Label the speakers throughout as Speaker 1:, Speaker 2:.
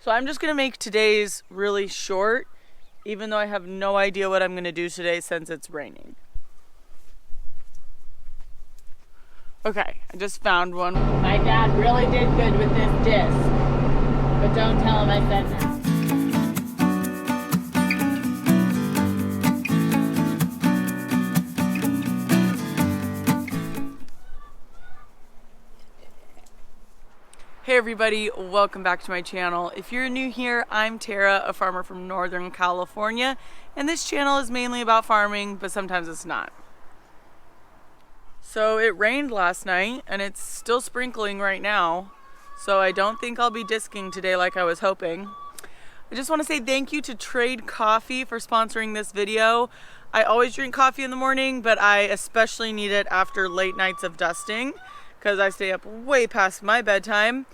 Speaker 1: So I'm just gonna make today's really short, even though I have no idea what I'm gonna do today since it's raining. Okay, I just found one.
Speaker 2: My dad really did good with this disc, but don't tell him I said that.
Speaker 1: Hey everybody, welcome back to my channel. If you're new here, I'm Tara, a farmer from Northern California, and this channel is mainly about farming, but sometimes it's not. So it rained last night, and it's still sprinkling right now, so I don't think I'll be disking today like I was hoping. I just want to say thank you to Trade Coffee for sponsoring this video. I always drink coffee in the morning, but I especially need it after late nights of dusting, because I stay up way past my bedtime.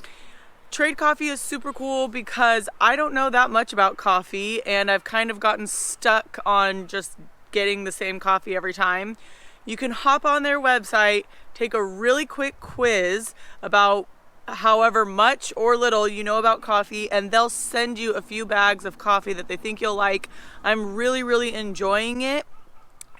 Speaker 1: Trade Coffee is super cool because I don't know that much about coffee, and I've kind of gotten stuck on just getting the same coffee every time. You can hop on their website, take a really quick quiz about however much or little you know about coffee, and they'll send you a few bags of coffee that they think you'll like. I'm really enjoying it.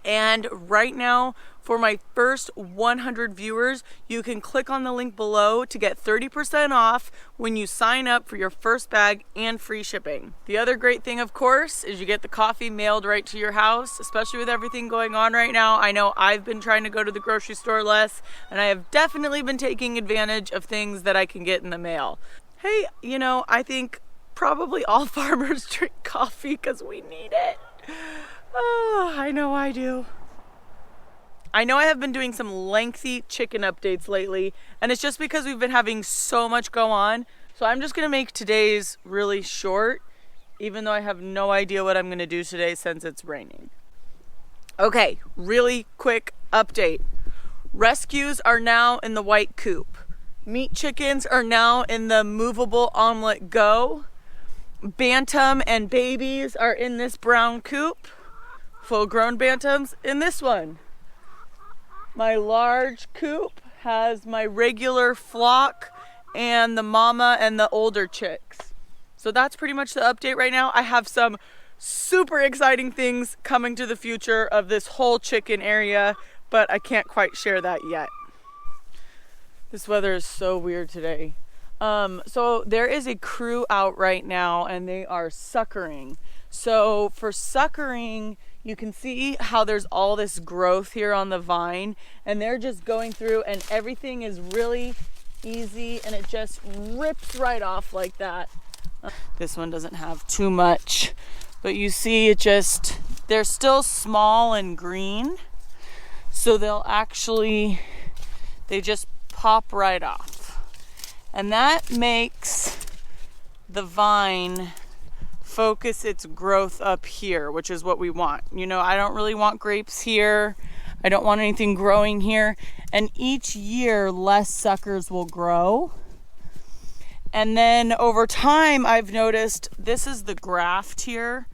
Speaker 1: And right now, for my first 100 viewers, you can click on the link below to get 30% off when you sign up for your first bag and free shipping. The other great thing, of course, is you get the coffee mailed right to your house, especially with everything going on right now. I know I've been trying to go to the grocery store less, and I have definitely been taking advantage of things that I can get in the mail. Hey, you know, I think probably all farmers drink coffee because we need it. Oh, I know I do. I know I have been doing some lengthy chicken updates lately, and it's just because we've been having so much go on. So I'm just gonna make today's really short, even though I have no idea what I'm gonna do today since it's raining. Okay, really quick update. Rescues are now in the white coop. Meat chickens are now in the movable omelet go. Bantam and babies are in this brown coop. Full-grown bantams in this one. My large coop has my regular flock and the mama and the older chicks. So that's pretty much the update right now. I have some super exciting things coming to the future of this whole chicken area, but I can't quite share that yet. This weather is so weird today. So there is a crew out right now and they are suckering. So for suckering, you can see how there's all this growth here on the vine, and they're just going through, and everything is really easy and it just rips right off like that. This one doesn't have too much, but you see they're still small and green, so they just pop right off. And that makes the vine focus its growth up here, which is what we want. You know, I don't really want grapes here. I don't want anything growing here. And each year, less suckers will grow. And then over time, I've noticed, this is the graft here.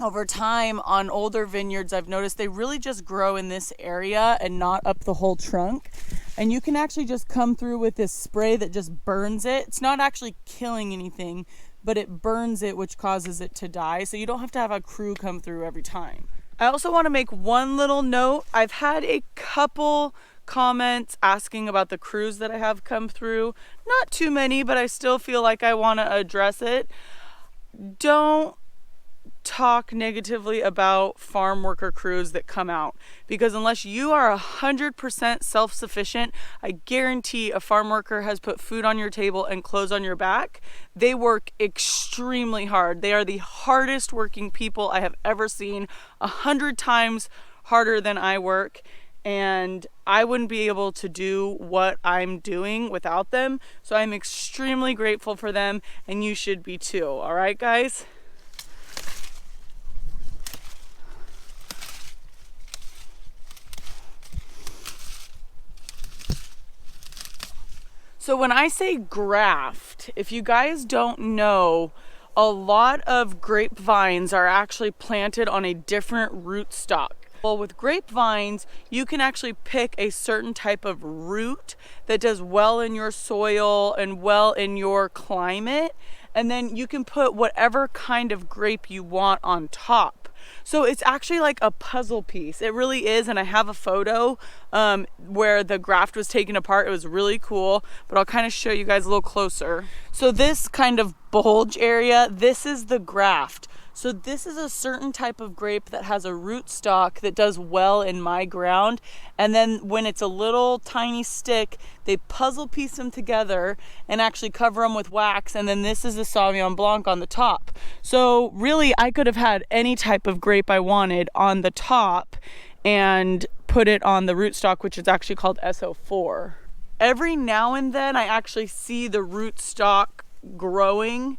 Speaker 1: Over time on older vineyards, I've noticed they really just grow in this area and not up the whole trunk. And you can actually just come through with this spray that just burns it. It's not actually killing anything, but it burns it, which causes it to die. So you don't have to have a crew come through every time. I also want to make one little note. I've had a couple comments asking about the crews that I have come through. Not too many, but I still feel like I want to address it. Don't talk negatively about farm worker crews that come out, because unless you are 100% self-sufficient, I guarantee a farm worker has put food on your table and clothes on your back. They work extremely hard. They are the hardest working people I have ever seen, 100 times harder than I work, and I wouldn't be able to do what I'm doing without them. So I'm extremely grateful for them, and you should be too. All right, guys? So when I say graft, if you guys don't know, a lot of grapevines are actually planted on a different rootstock. Well, with grapevines, you can actually pick a certain type of root that does well in your soil and well in your climate. and then you can put whatever kind of grape you want on top. So it's actually like a puzzle piece. It really is, and I have a photo where the graft was taken apart. It was really cool, but I'll kind of show you guys a little closer. So this kind of bulge area, this is the graft. So this is a certain type of grape that has a rootstock that does well in my ground. And then when it's a little tiny stick, they puzzle piece them together and actually cover them with wax. And then this is the Sauvignon Blanc on the top. So really, I could have had any type of grape I wanted on the top and put it on the rootstock, which is actually called SO4. Every now and then I actually see the rootstock growing,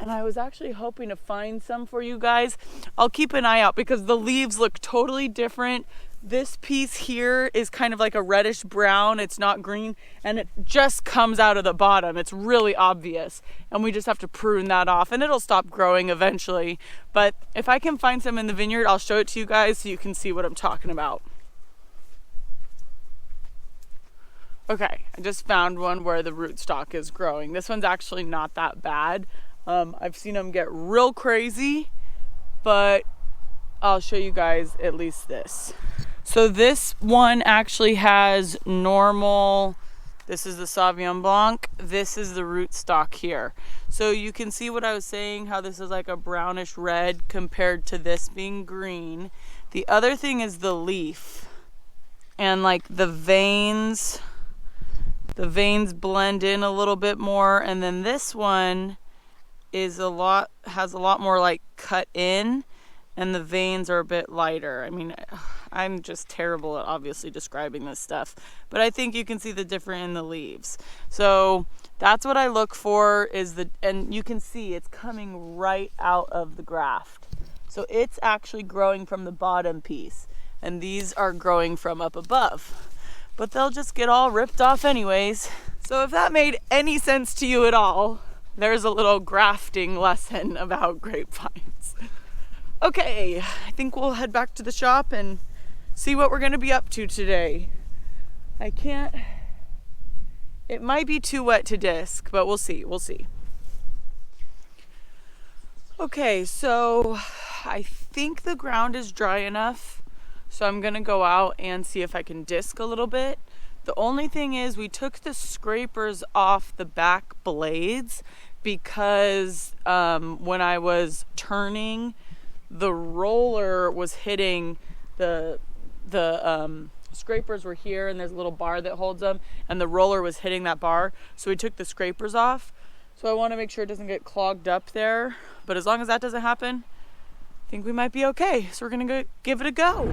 Speaker 1: and I was actually hoping to find some for you guys. I'll keep an eye out because the leaves look totally different. This piece here is kind of like a reddish brown. It's not green, and it just comes out of the bottom. It's really obvious, and we just have to prune that off, and it'll stop growing eventually. But if I can find some in the vineyard, I'll show it to you guys so you can see what I'm talking about. Okay, I just found one where the rootstock is growing. This one's actually not that bad. I've seen them get real crazy, but I'll show you guys at least this. So this one actually has normal, this is the Sauvignon Blanc, this is the rootstock here. So you can see what I was saying, how this is like a brownish red compared to this being green. The other thing is the leaf, and like the veins blend in a little bit more, and then this one has a lot more like cut in, and the veins are a bit lighter. I mean, I'm just terrible at obviously describing this stuff, but I think you can see the difference in the leaves. So that's what I look for, and you can see it's coming right out of the graft. So it's actually growing from the bottom piece, and these are growing from up above, but they'll just get all ripped off anyways. So if that made any sense to you at all, there's a little grafting lesson about grapevines. Okay, I think we'll head back to the shop and see what we're gonna be up to today. It might be too wet to disc, but we'll see. Okay, so I think the ground is dry enough, so I'm gonna go out and see if I can disc a little bit. The only thing is we took the scrapers off the back blades because when I was turning, the roller was hitting the scrapers were here, and there's a little bar that holds them, and the roller was hitting that bar, so we took the scrapers off. So I want to make sure it doesn't get clogged up there, but as long as that doesn't happen, I think we might be okay. So we're gonna give it a go.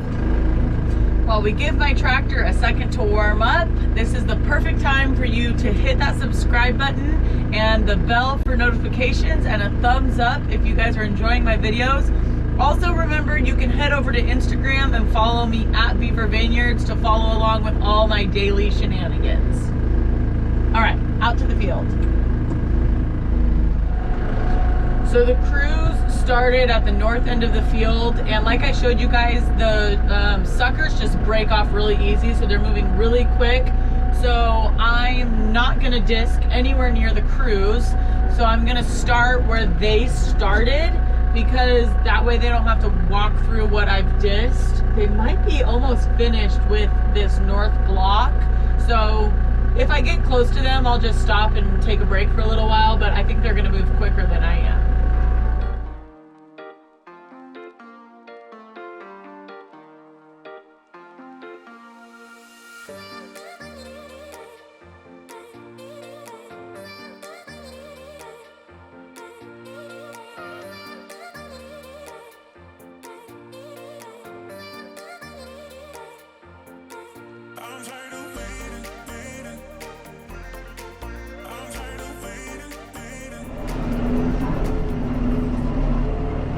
Speaker 1: While we give my tractor a second to warm up, this is the perfect time for you to hit that subscribe button and the bell for notifications, and a thumbs up if you guys are enjoying my videos. Also remember, you can head over to Instagram and follow me at Beaver Vineyards to follow along with all my daily shenanigans. All right, out to the field. So the crews started at the north end of the field, and like I showed you guys, the suckers just break off really easy, so they're moving really quick. So I'm not gonna disc anywhere near the crews, so I'm gonna start where they started, because that way they don't have to walk through what I've disced. They might be almost finished with this north block, so if I get close to them, I'll just stop and take a break for a little while, but I think they're gonna move quicker than I am.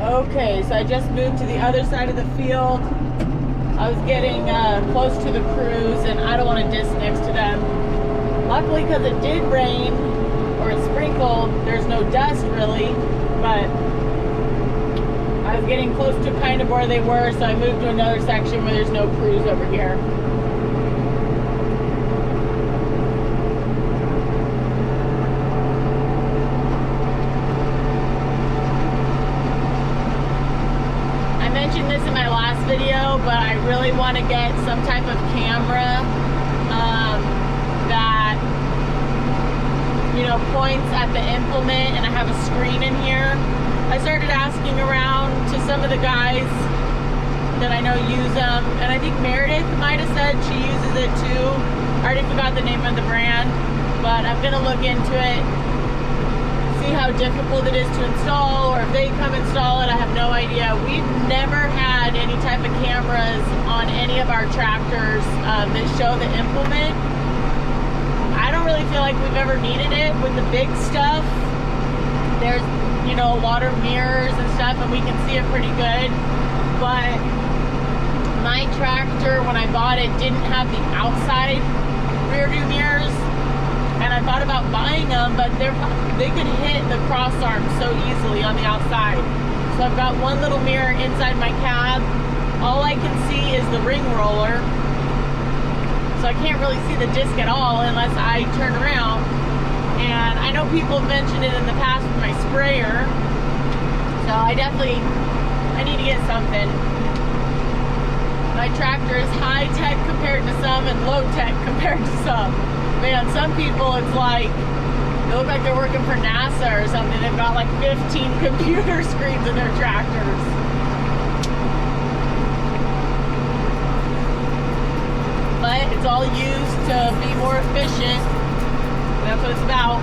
Speaker 1: Okay, so I just moved to the other side of the field. I was getting close to the crews, and I don't want to disc next to them. Luckily, because it did rain, or it sprinkled, there's no dust really, but I was getting close to kind of where they were, so I moved to another section where there's no crews over here.
Speaker 2: mentioned this in my last video, but I really want to get some type of camera that, you know, points at the implement, and I have a screen in here. I started asking around to some of the guys that I know use them, and I think Meredith might have said she uses it too. I already forgot the name of the brand, but I'm gonna look into it, see how difficult it is to install, or if they come install it. I have no idea. We've never had any type of cameras on any of our tractors that show the implement. I don't really feel like we've ever needed it with the big stuff. There's, you know, a lot of mirrors and stuff, and we can see it pretty good. But my tractor, when I bought it, didn't have the outside rear view mirrors, and I thought about buying them, but they could hit the cross arm so easily on the outside. So I've got one little mirror inside my cab. All I can see is the ring roller, so I can't really see the disc at all unless I turn around. And I know people have mentioned it in the past with my sprayer, so I need to get something. My tractor is high-tech compared to some and low-tech compared to some. Man, some people, it's like, they look like they're working for NASA or something. They've got like 15 computer screens in their tractors. But it's all used to be more efficient. That's what it's about.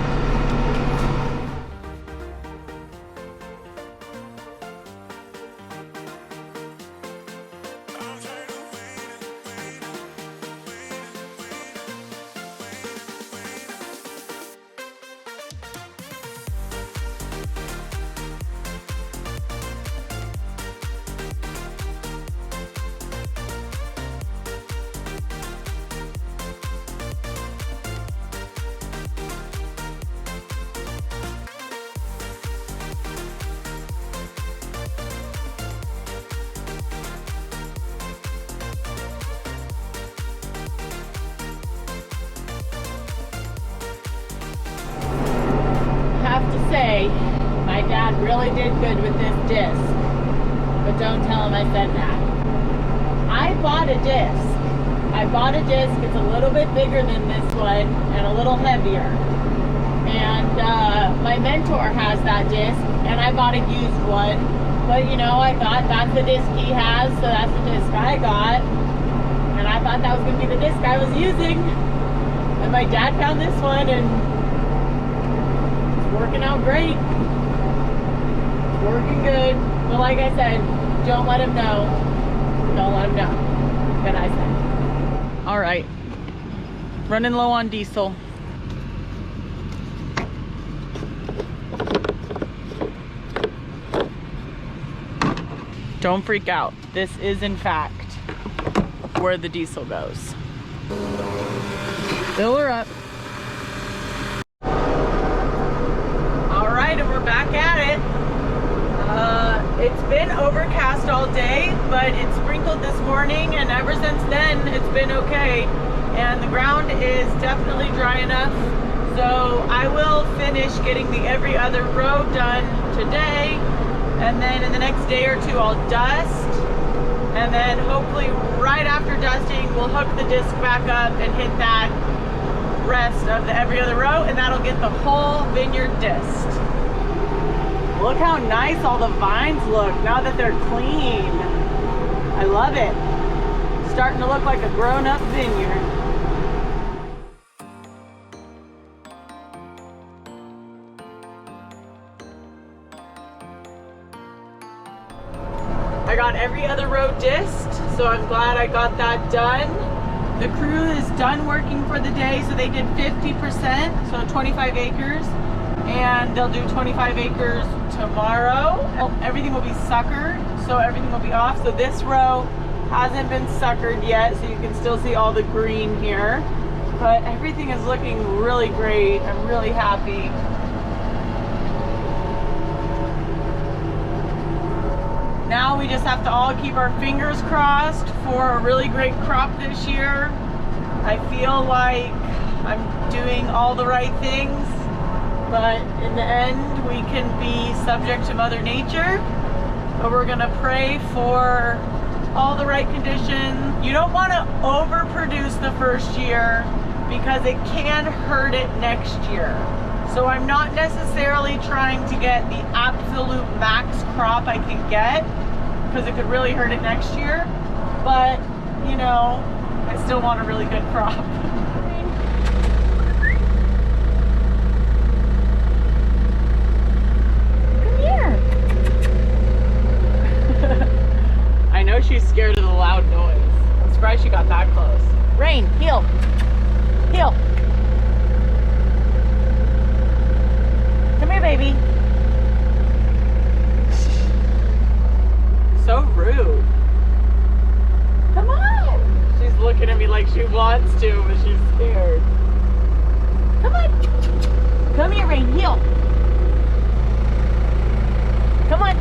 Speaker 2: Say, my dad really did good with this disc, but don't tell him I said that. I bought a disc. It's a little bit bigger than this one and a little heavier. And my mentor has that disc, and I bought a used one. But you know, I thought that's the disc he has, so that's the disc I got. And I thought that was going to be the disc I was using. And my dad found this one, and working out great. Working good. But like I said, don't let him know. Don't let him know. Good I said.
Speaker 1: All right. Running low on diesel. Don't freak out. This is in fact where the diesel goes. Fill her up. And we're back at it. It's been overcast all day, but it sprinkled this morning, and ever since then it's been okay, and the ground is definitely dry enough. So I will finish getting the every other row done today, and then in the next day or two I'll dust, and then hopefully right after dusting we'll hook the disc back up and hit that rest of the every other row, and that'll get the whole vineyard disc. Look how nice all the vines look now that they're clean. I love it. Starting to look like a grown-up vineyard. I got every other row disced, so I'm glad I got that done. The crew is done working for the day, so they did 50%, so 25 acres. And they'll do 25 acres tomorrow. Everything will be suckered, so everything will be off. So this row hasn't been suckered yet, so you can still see all the green here. But everything is looking really great. I'm really happy. Now we just have to all keep our fingers crossed for a really great crop this year. I feel like I'm doing all the right things, but in the end we can be subject to Mother Nature,
Speaker 2: but we're gonna pray for all the right conditions. You don't want to overproduce the first year because it can hurt it next year. So I'm not necessarily trying to get the absolute max crop I can get because it could really hurt it next year. But, you know, I still want a really good crop. Come here. I know she's scared of the loud noise. I'm surprised she got that close. Rain, heel. Heel. Come here, baby. So rude. Come on. She's looking at me like she wants to, but she's scared. Come on. Come here, Rain. Heel. Come on.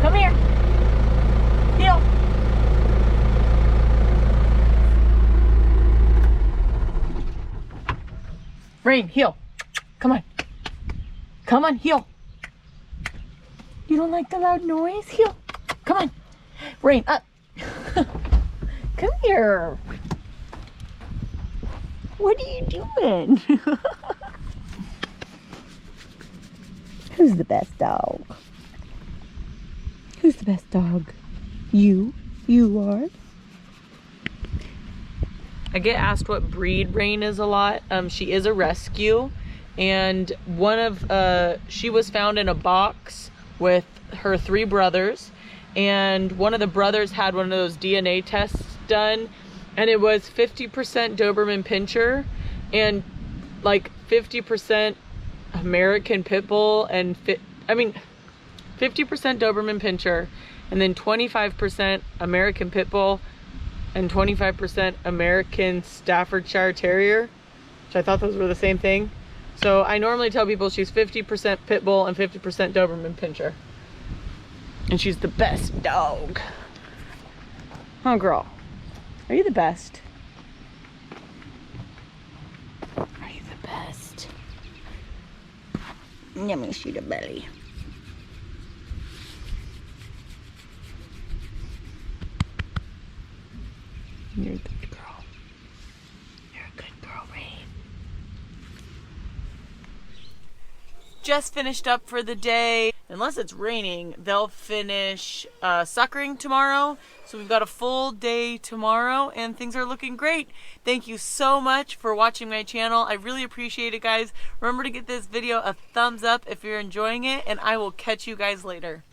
Speaker 2: Come here. Heel. Rain, heel. Come on. Come on, heel. You don't like the loud noise? Heel. Come on. Rain, up. Come here. What are you doing? Who's the best dog? Who's the best dog? You. You are. I get asked what breed Rain is a lot. She is a rescue, and she was found in a box with her 3 brothers, and one of the brothers had one of those DNA tests done, and it was 50% Doberman Pinscher and like 50% American Pit Bull and 50% Doberman Pinscher and then 25% American Pit Bull and 25% American Staffordshire Terrier, which I thought those were the same thing. So I normally tell people she's 50% Pit Bull and 50% Doberman Pinscher. And she's the best dog. Oh, girl. Are you the best? Are you the best? Let me see the belly. You're a good girl. You're a good girl, Rain. Just finished up for the day. Unless it's raining, they'll finish suckering tomorrow. So we've got a full day tomorrow and things are looking great. Thank you so much for watching my channel. I really appreciate it, guys. Remember to give this video a thumbs up if you're enjoying it, and I will catch you guys later.